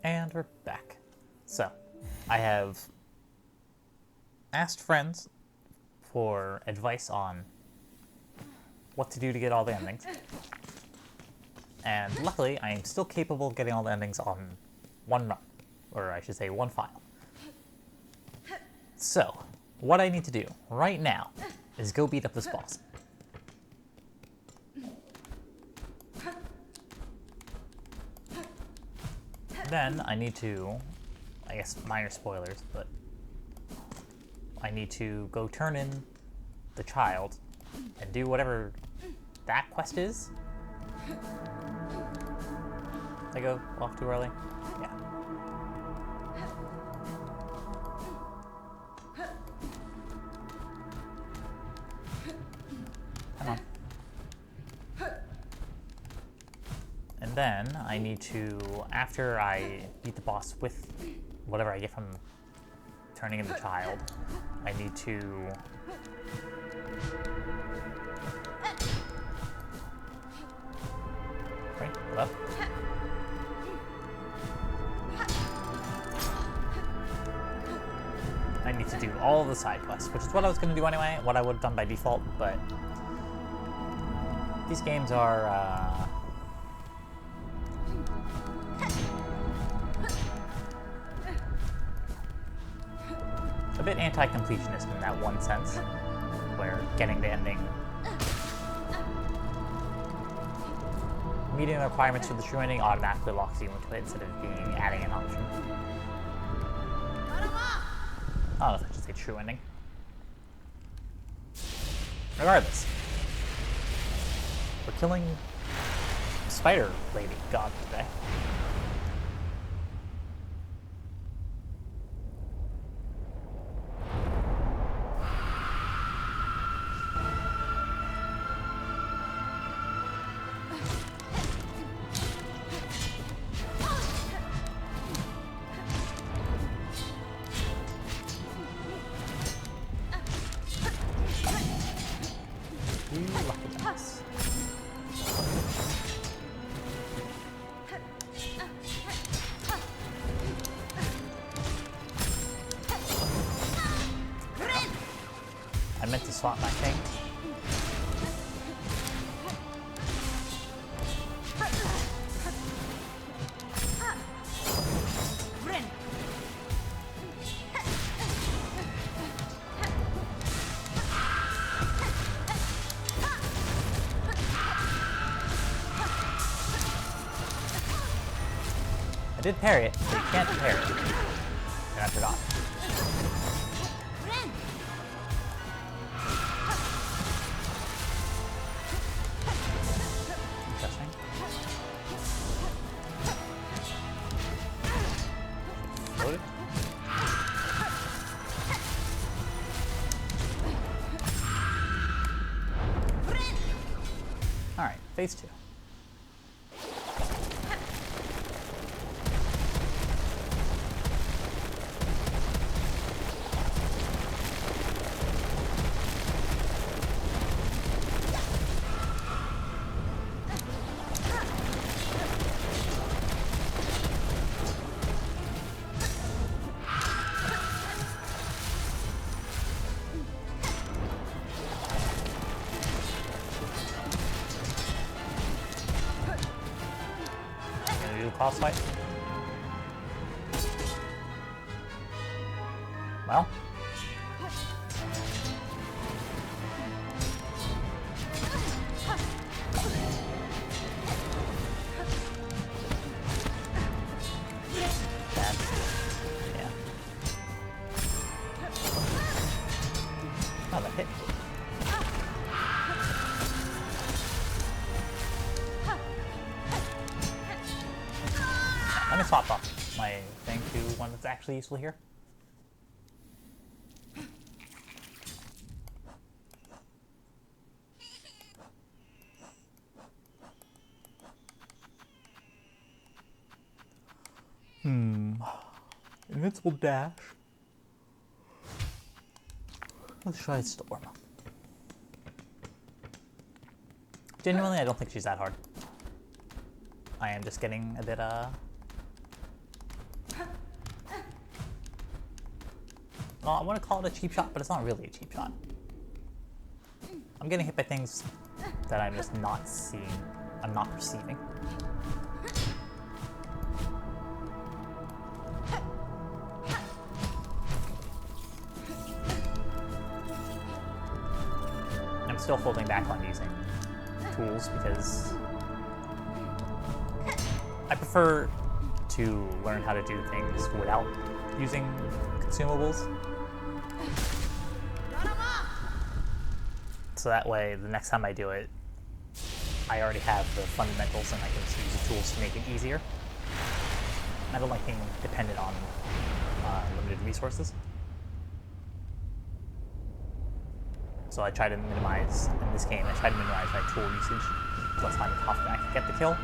And we're back. So, I have asked friends for advice on what to do to get all the endings. And luckily, I am still capable of getting all the endings on one run. Or I should say, one file. So, what I need to do right now is go beat up this boss. Then I need to, I guess minor spoilers, but I need to go turn in the child and do whatever that quest is. Did I go off too early? Yeah. Come on. And then I need to, after I beat the boss with whatever I get from turning in the child, I need to wait, hello? I need to do all the side quests, which is what I was going to do anyway, what I would have done by default, but these games are a bit anti-completionist in that one sense, where getting the ending, meeting the requirements for the true ending automatically locks you into it instead of being adding an option. I don't know if I should say true ending. Regardless, we're killing Spider Lady God today. Lucky us. I meant to swap my thing. I did parry it, but you can't parry it. And I forgot. Interesting. Loaded. Alright, phase 2. Boss fight. Well. That's, yeah. Oh, that hit. Let me swap off my thing to one that's actually useful here. Invincible dash. Let's try Storm. Genuinely, I don't think she's that hard. I am just getting a bit well, I want to call it a cheap shot, but it's not really a cheap shot. I'm getting hit by things that I'm just not seeing. I'm not perceiving. I'm still holding back on using tools because I prefer to learn how to do things without using consumables. So that way, the next time I do it, I already have the fundamentals and I can just use the tools to make it easier. I don't like being dependent on limited resources. So I try to minimize, in this game, I try to minimize my tool usage, so that's how I'm confident I can get the kill.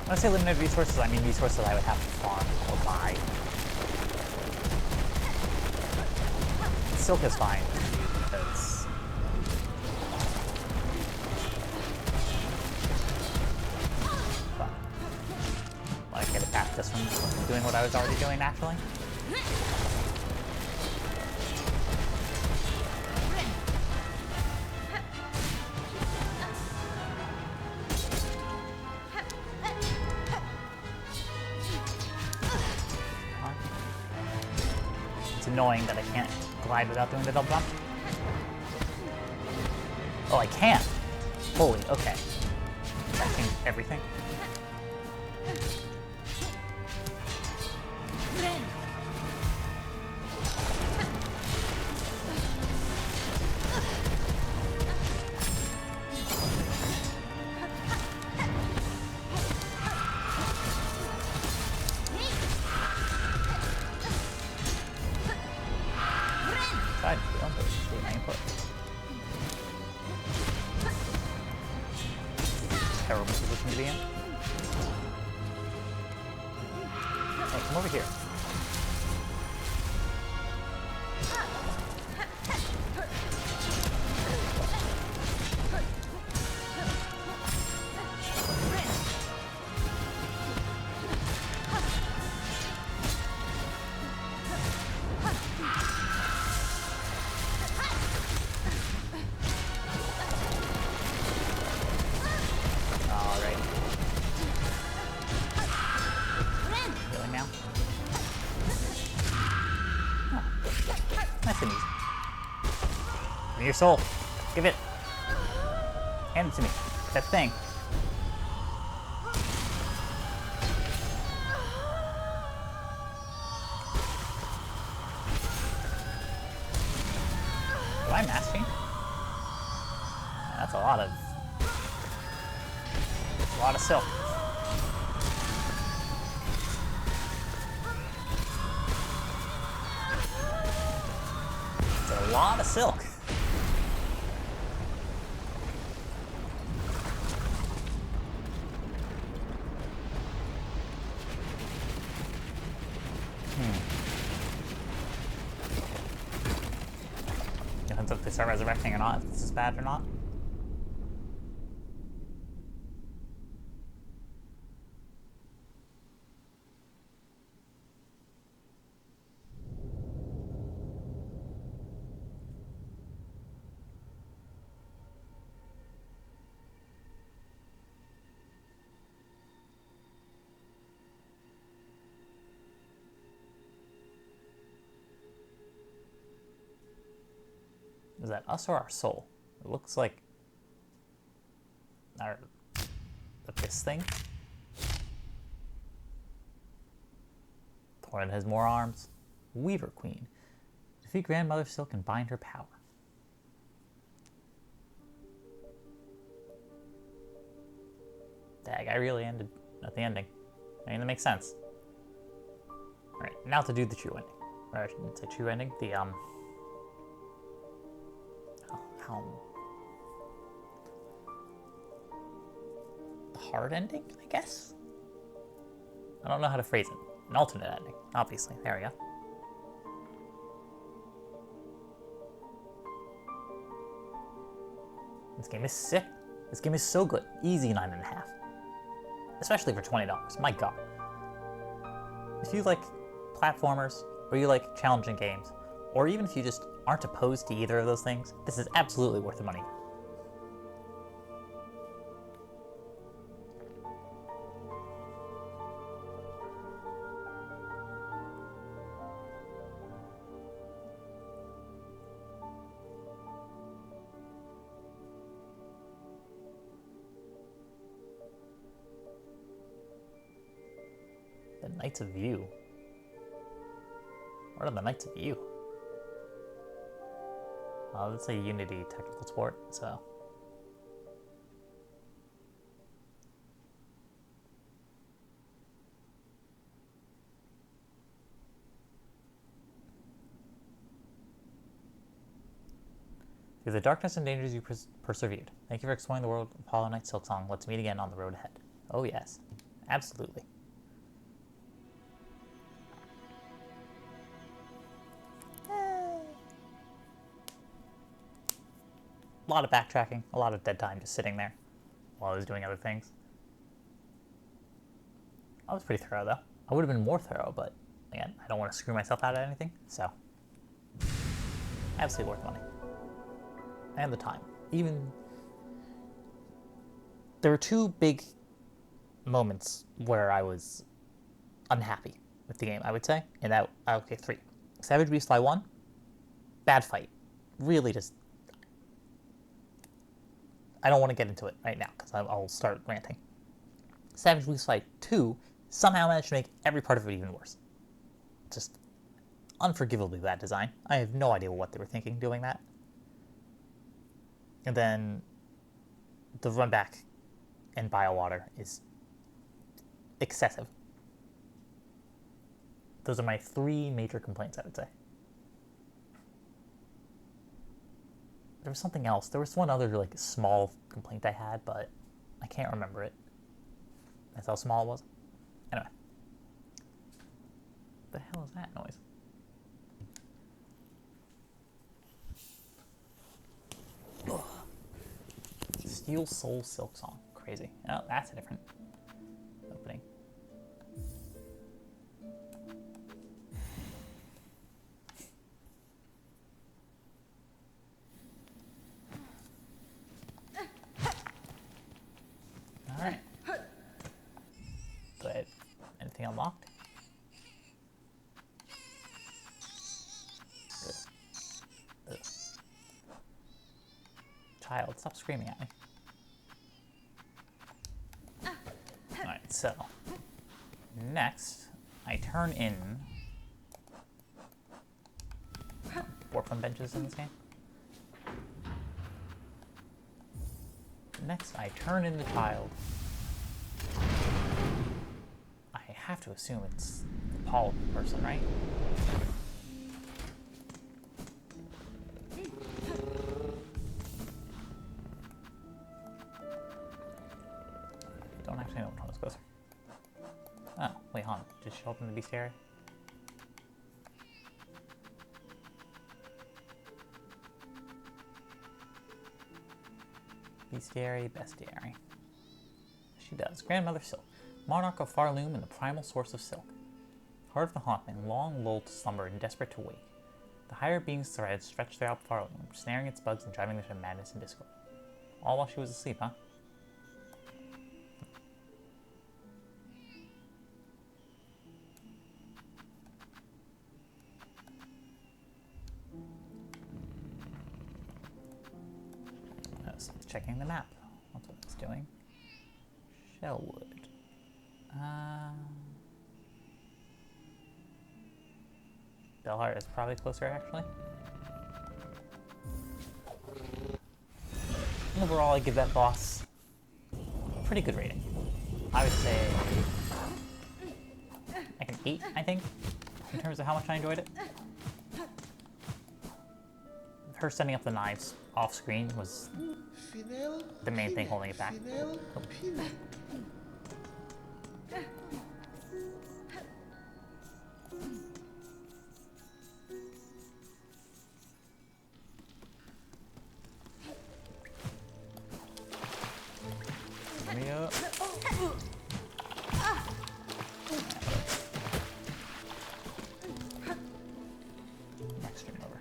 When I say limited resources, I mean resources I would have to farm or buy. Silk is fine because I get it back just from doing what I was already doing naturally. Annoying that I can't glide without doing the double jump. Oh, I can. Holy, okay. That changed everything. Terrible position to be in. Hey, come over here. Your soul. Give it. Hand it to me. That thing. Do I mastering? That's a lot of silk. It's a lot of silk. If they start resurrecting or not, if this is bad or not. Is that us or our soul? It looks like our this thing. Thorin has more arms. Weaver Queen. Defeat Grandmother Silk and bind her power. Dag, I really ended at the ending. I mean, that makes sense. Alright, now to do the true ending. Or I shouldn't say true ending. The, the hard ending, I guess? I don't know how to phrase it. An alternate ending, obviously. There we go. This game is sick. This game is so good. Easy 9.5. Especially for $20. My god. If you like platformers, or you like challenging games, or even if you just aren't opposed to either of those things, this is absolutely worth the money. The Knights of View. What are the Knights of View? It's a Unity technical sport, so. Through the darkness and dangers you persevered. Thank you for exploring the world of Hollow Knight Silksong. Let's meet again on the road ahead. Oh yes, absolutely. A lot of backtracking, a lot of dead time just sitting there while I was doing other things. I was pretty thorough though. I would have been more thorough, but again, I don't want to screw myself out of anything, so absolutely worth money. And the time. Even there were two big moments where I was unhappy with the game, I would say, and that I would say 3. Savage Beast Fly 1, bad fight. Really just I don't want to get into it right now because I'll start ranting. Savage Beast Fly 2 somehow managed to make every part of it even worse. Just unforgivably bad design. I have no idea what they were thinking doing that. And then the run back and Biowater is excessive. Those are my 3 major complaints, I would say. There was something else. There was one other like small complaint I had, but I can't remember it. That's how small it was. Anyway. What the hell is that noise? Ugh. Steel Soul Silksong. Crazy. Oh, that's a different opening. Alright. Do I have anything unlocked? Ugh. Child, stop screaming at me. Alright, so next I turn in workman benches in this game. Next I turn in the child. I have to assume it's the Paul person, right? Don't actually know which one is closer. Oh, wait, hold on. Just show up in the bestiary. Bestiary. She does. Grandmother Silk, monarch of Farloom and the primal source of silk. Heart of the hauntman, long lulled to slumber and desperate to wake. The higher being's threads stretched throughout Farloom, snaring its bugs and driving them to madness and discord. All while she was asleep, huh? checking the map. That's what it's doing. Shellwood. Bellheart is probably closer, actually. Overall, I give that boss a pretty good rating. I would say like an 8, I think, in terms of how much I enjoyed it. Her setting up the knives off screen was the main thing holding it back. Oh. Next stream over.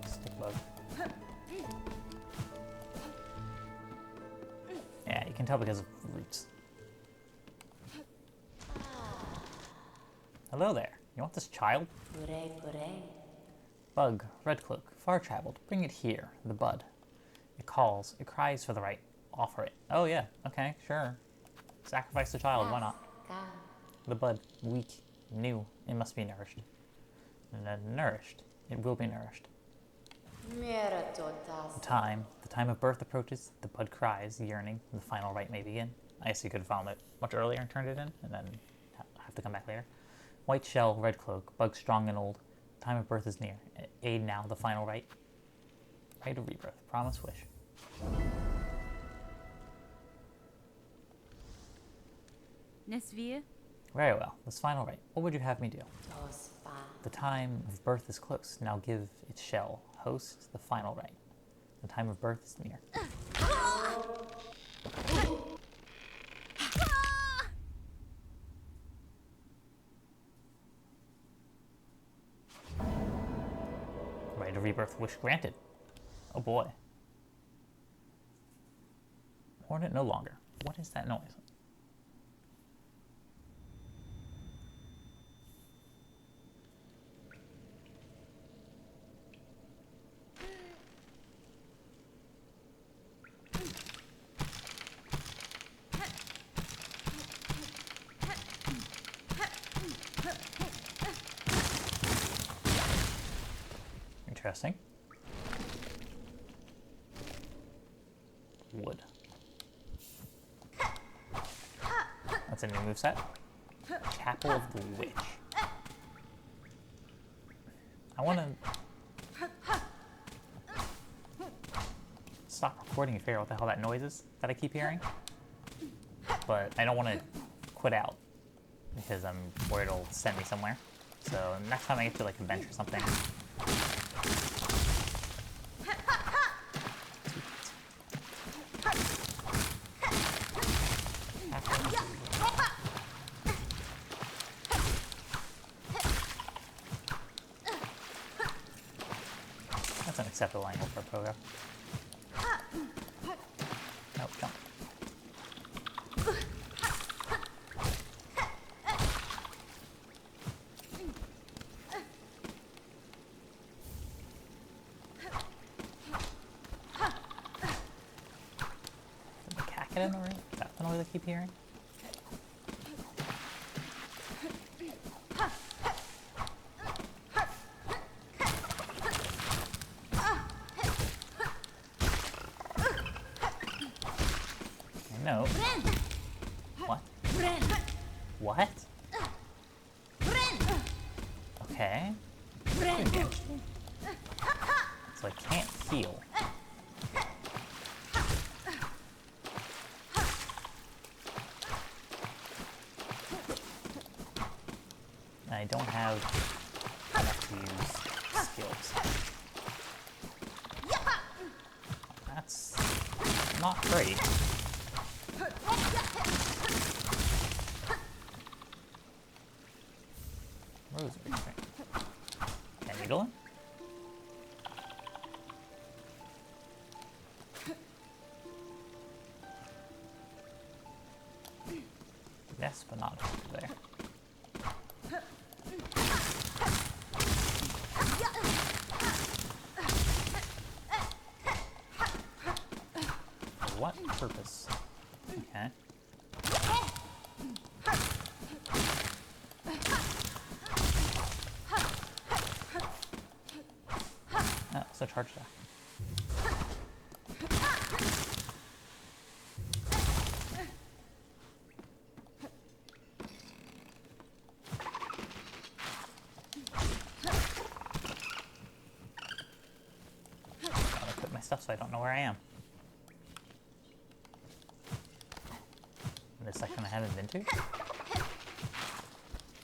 Stick bug. Yeah, you can tell because of roots. Hello there. You want this child? Bug, red cloak, far traveled. Bring it here, the bud. It calls, it cries for the right. Offer it. Oh yeah, okay, sure. Sacrifice the child, why not? The bud, weak, new, it must be nourished. Nourished, it will be nourished. The time of birth approaches, the bud cries, yearning, the final rite may begin. I guess you could have found it much earlier and turned it in, and then have to come back later. White shell, red cloak, bug strong and old. Time of birth is near. Aid now, the final rite. Rite of rebirth, promise wish. Very well, this final rite. What would you have me do? The time of birth is close. Now give its shell, host, the final rite. The time of birth is near. Rite of rebirth, wish granted. Oh boy. Hornet no longer. What is that noise? Interesting. Wood. That's a new moveset. Chapel of the Witch. I want to stop recording and figure out what the hell that noise is that I keep hearing. But I don't want to quit out because I'm worried it'll send me somewhere. So next time I get to like a bench or something. That's an acceptable angle for a program. Nope, jump. Did the cat get in already? Is that the noise I keep hearing? No. What? What? Okay. So I can't heal. And I don't have enough to use skills. That's not great. Rosary. Can I needle him? Yes, but not there. For what purpose? Okay. Oh, so charge that. Gotta equip my stuff so I don't know where I am. This section I haven't been to?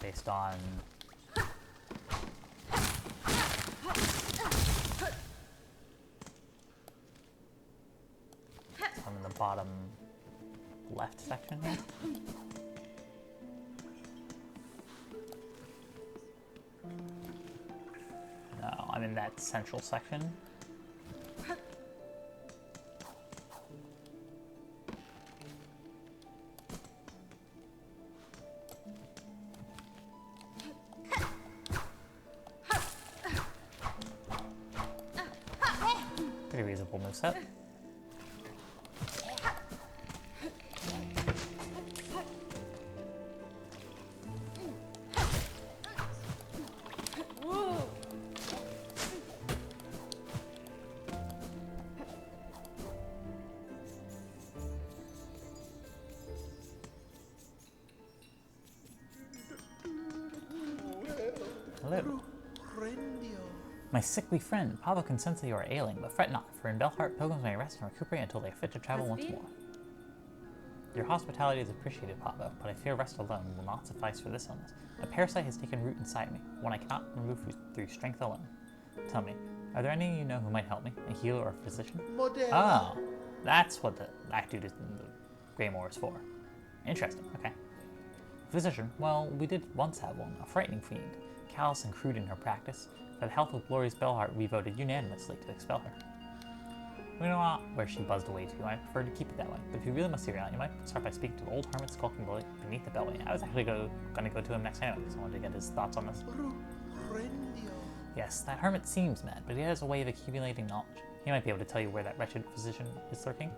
Based on... I'm in the bottom left section here. No, I'm in that central section. Pretty reasonable moveset. Hello. My sickly friend, Pablo can sense that you are ailing, but fret not, for in Belheart pilgrims may rest and recuperate until they are fit to travel once more. Your hospitality is appreciated, Pablo, but I fear rest alone will not suffice for this illness. A parasite has taken root inside me, one I cannot remove through strength alone. Tell me, are there any you know who might help me, a healer or a physician? Oh, that's what that dude in the Greymoor is for. Interesting, okay. Physician, well, we did once have one, a frightening fiend, callous and crude in her practice. For the health of glorious Belheart, we voted unanimously to expel her. We know not where she buzzed away to. I prefer to keep it that way. But if you really must hear out, you might start by speaking to the old hermit skulking beneath the beltway. I was actually going to go to him next time because I wanted to get his thoughts on this. Yes, that hermit seems mad, but he has a way of accumulating knowledge. He might be able to tell you where that wretched physician is lurking.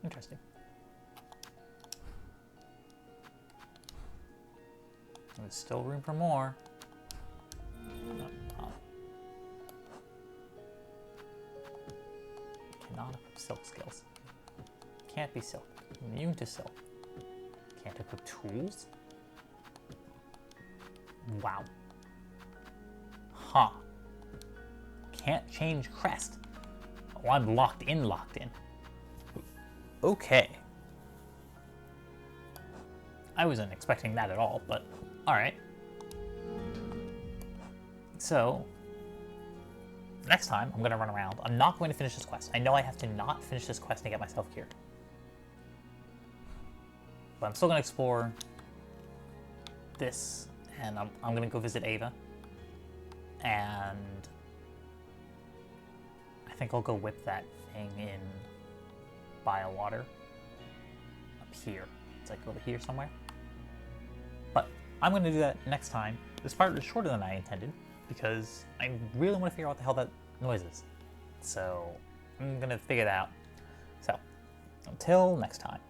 Interesting. There's still room for more. No, oh. Cannot equip silk skills. Can't be silk. Immune to silk. Can't equip tools? Wow. Huh. Can't change crest. Oh, I'm locked in. Okay. I wasn't expecting that at all, but alright. So, next time I'm going to run around. I'm not going to finish this quest. I know I have to not finish this quest and get myself cured. But I'm still going to explore this, and I'm going to go visit Ava. And I think I'll go whip that thing in Biowater up here. It's like over here somewhere. But I'm going to do that next time. This part is shorter than I intended because I really want to figure out what the hell that noise is. So I'm going to figure it out. So until next time.